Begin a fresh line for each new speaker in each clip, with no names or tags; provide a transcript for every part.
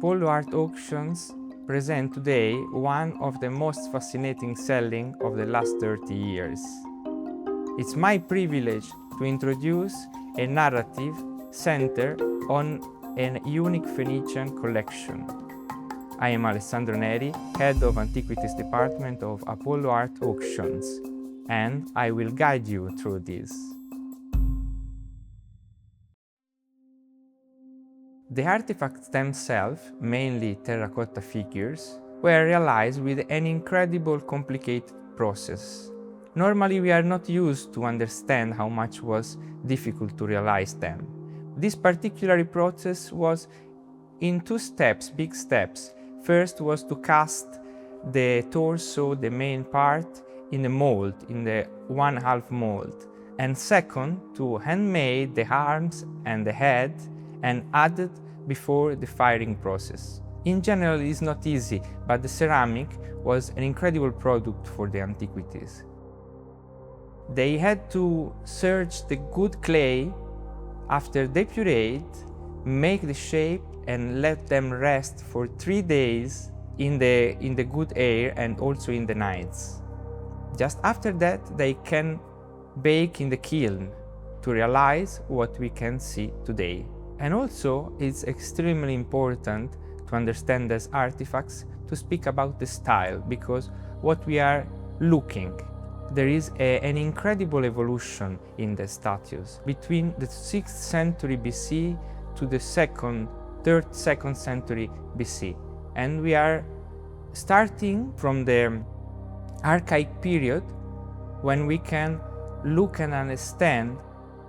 Apollo art auctions present today one of the most fascinating selling of the last 30 years. It's my privilege to introduce a narrative centered on a unique Phoenician collection. I am Alessandro Neri, head of Antiquities Department of Apollo Art Auctions, and I will guide you through this. The artifacts themselves, mainly terracotta figures, were realized with an incredible complicated process. Normally we are not used to understand how much was difficult to realize them. This particular process was in two steps, big steps. First was to cast the torso, the main part, in a mold, in the 1/2 mold. And second, to handmade the arms and the head and added before the firing process. In general, it's not easy, but the ceramic was an incredible product for the antiquities. They had to search the good clay after depurate, make the shape and let them rest for 3 days in the good air and also in the nights. Just after that, they can bake in the kiln to realize what we can see today. And also, it's extremely important to understand these artifacts to speak about the style, because what we are looking, there is an incredible evolution in the statues between the 6th century BC to the 2nd century BC. And we are starting from the archaic period, when we can look and understand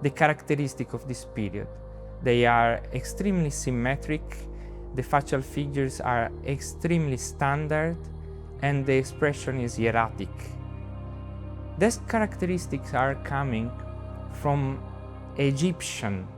the characteristic of this period. They are extremely symmetric, the facial figures are extremely standard, and the expression is hieratic. These characteristics are coming from Egyptian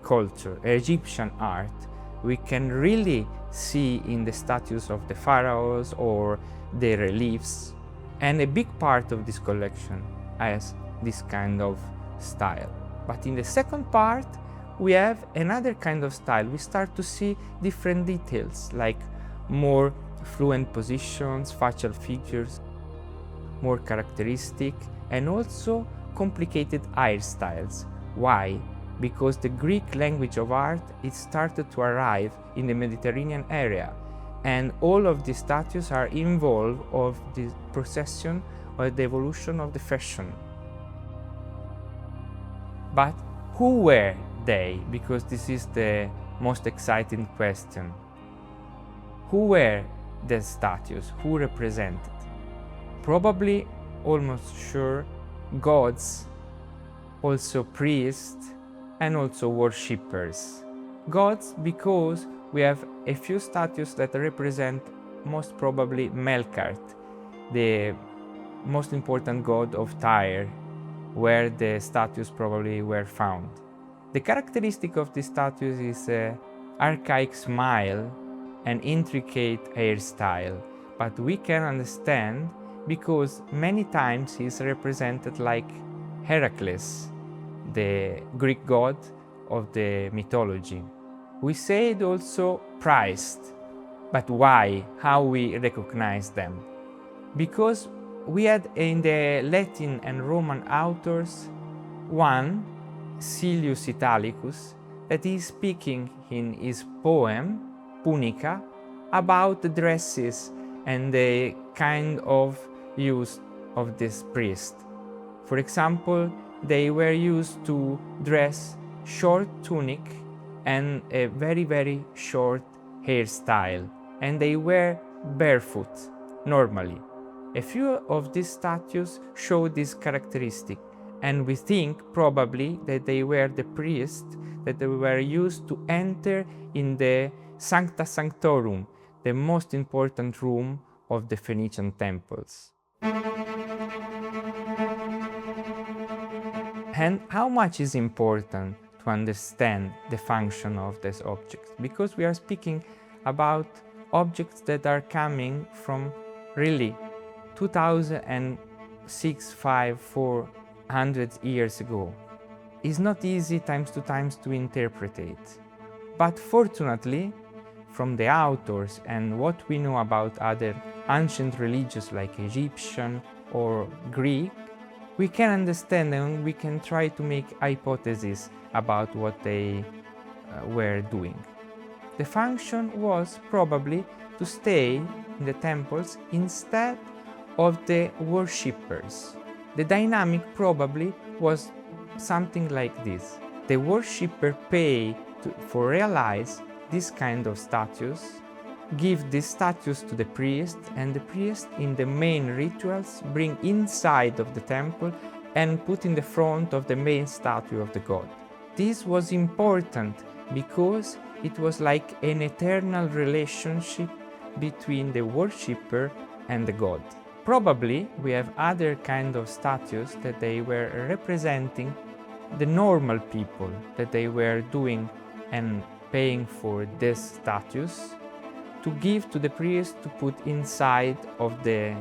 culture, Egyptian art. We can really see in the statues of the pharaohs or the reliefs. And a big part of this collection has this kind of style. But in the second part, we have another kind of style. We start to see different details, like more fluent positions, facial figures, more characteristic, and also complicated hairstyles. Why? Because the Greek language of art, it started to arrive in the Mediterranean area, and all of the statues are involved of the procession or the evolution of the fashion. But who were they? Because this is the most exciting question. Who were the statues? Who represented? Probably, almost sure, gods, also priests, and also worshippers. Gods, because we have a few statues that represent most probably Melkart, the most important god of Tyre, where the statues probably were found. The characteristic of the statues is an archaic smile and intricate hairstyle, but we can understand because many times he is represented like Heracles, the Greek god of the mythology. We say it also prized, but why? How we recognize them? Because we had in the Latin and Roman authors one, Silius Italicus, that is speaking in his poem, Punica, about the dresses and the kind of use of this priest. For example, they were used to dress short tunic and a very short hairstyle, and they were barefoot normally. A few of these statues show this characteristic, and we think probably that they were the priests that they were used to enter in the Sancta Sanctorum, the most important room of the Phoenician temples. And how much is important to understand the function of these objects? Because we are speaking about objects that are coming from really 2006, 5, 400 years ago. It's not easy times to interpret it. But fortunately, from the authors and what we know about other ancient religions like Egyptian or Greek, we can understand and we can try to make hypotheses about what they were doing. The function was probably to stay in the temples instead of the worshippers. The dynamic probably was something like this. The worshipper pay for realize this kind of statues, give this statues to the priest, and the priest in the main rituals bring inside of the temple and put in the front of the main statue of the god. This was important because it was like an eternal relationship between the worshipper and the god. Probably we have other kind of statues that they were representing the normal people, that they were doing and paying for these statues to give to the priest to put inside of the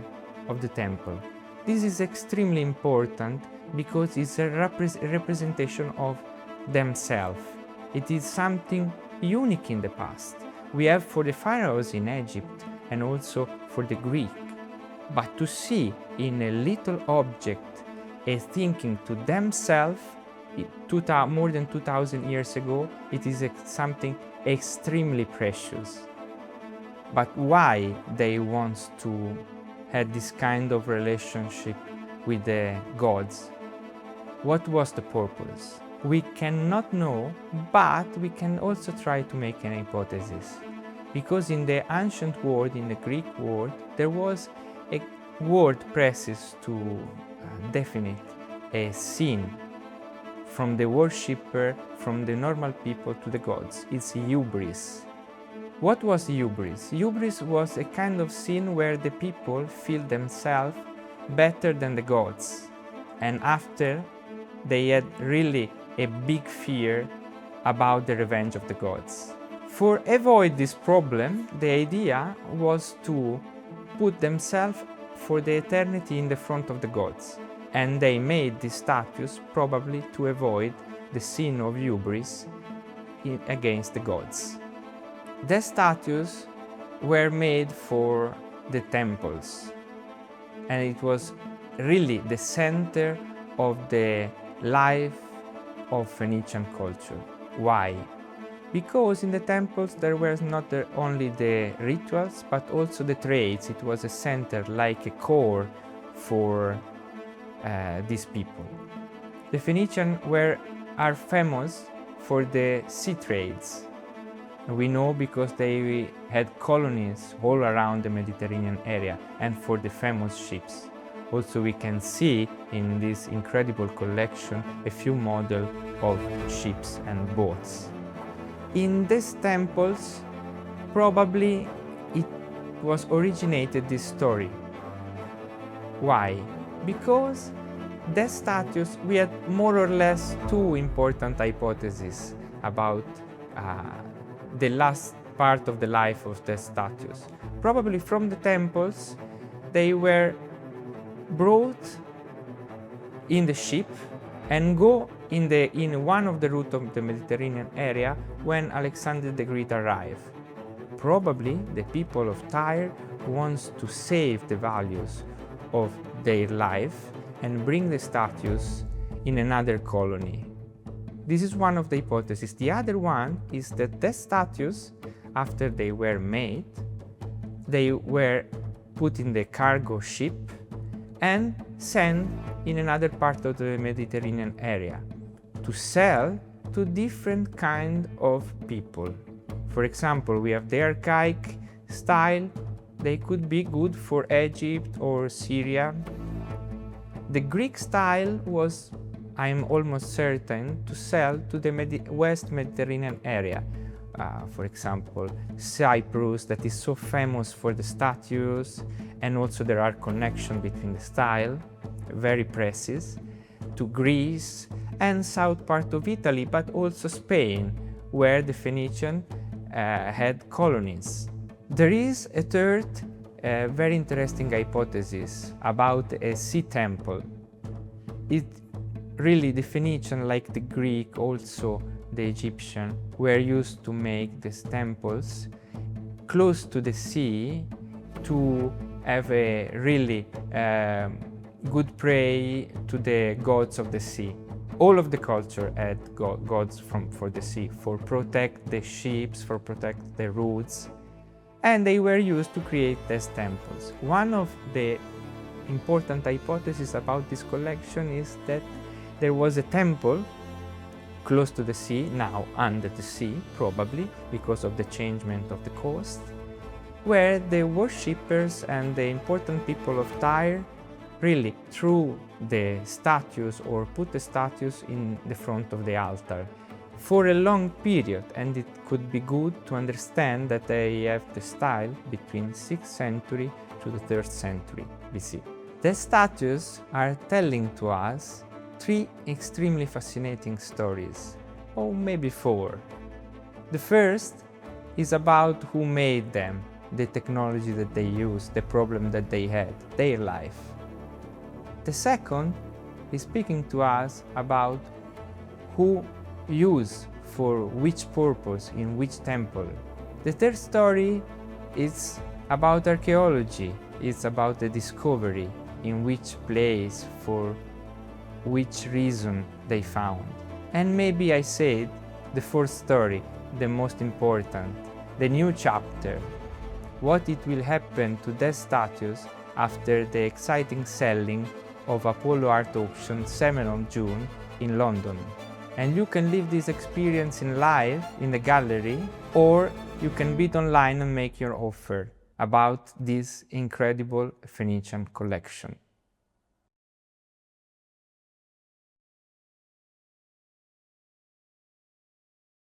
temple. This is extremely important because it's a representation of themselves. It is something unique in the past. We have for the pharaohs in Egypt and also for the Greek. But to see in a little object a thinking to themselves more than 2000 years ago, it is something extremely precious. But why they want to have this kind of relationship with the gods? What was the purpose? We cannot know, but we can also try to make an hypothesis. Because in the ancient world, in the Greek world, there was a word precious to definite a sin from the worshipper, from the normal people to the gods. It's hubris. What was hubris? Hubris was a kind of sin where the people feel themselves better than the gods. And after, they had really a big fear about the revenge of the gods. For avoid this problem, the idea was to put themselves for the eternity in the front of the gods. And they made these statues probably to avoid the sin of hubris against the gods. The statues were made for the temples, and it was really the center of the life of Phoenician culture. Why? Because in the temples there were not only the rituals but also the trades. It was a center, like a core for these people. The Phoenicians are famous for the sea trades. We know because they had colonies all around the Mediterranean area and for the famous ships. Also we can see in this incredible collection a few models of ships and boats. In these temples probably it was originated this story. Why? Because the statues, we had more or less two important hypotheses about the last part of the life of the statues. Probably from the temples, they were brought in the ship and go in one of the routes of the Mediterranean area when Alexander the Great arrived. Probably the people of Tyre wants to save the values of their life and bring the statues in another colony. This is one of the hypotheses. The other one is that the statues, after they were made, they were put in the cargo ship and sent in another part of the Mediterranean area to sell to different kind of people. For example, we have the archaic style. They could be good for Egypt or Syria. The Greek style was, I'm almost certain, to sell to the West Mediterranean area. For example, Cyprus, that is so famous for the statues, and also there are connections between the style, very precise, to Greece and south part of Italy, but also Spain, where the Phoenician had colonies. There is a third very interesting hypothesis about a sea temple. It really, the Phoenician, like the Greek, also the Egyptian, were used to make these temples close to the sea to have a really good prey to the gods of the sea. All of the culture had gods for the sea, for protect the ships, for protect the routes, and they were used to create these temples. One of the important hypotheses about this collection is that there was a temple close to the sea, now under the sea, probably because of the changement of the coast, where the worshippers and the important people of Tyre really threw the statues or put the statues in the front of the altar for a long period, and it could be good to understand that they have the style between 6th century to the 3rd century BC. The statues are telling to us 3 extremely fascinating stories, or maybe 4. The first is about who made them, the technology that they used, the problem that they had, their life. The second is speaking to us about who used for which purpose in which temple. The third story is about archaeology. It's about the discovery, in which place, for which reason they found. And maybe I said the fourth story, the most important, the new chapter, what it will happen to these statues after the exciting selling of Apollo Art Auction 7 of June in London. And you can live this experience in live in the gallery, or you can bid online and make your offer about this incredible Phoenician collection.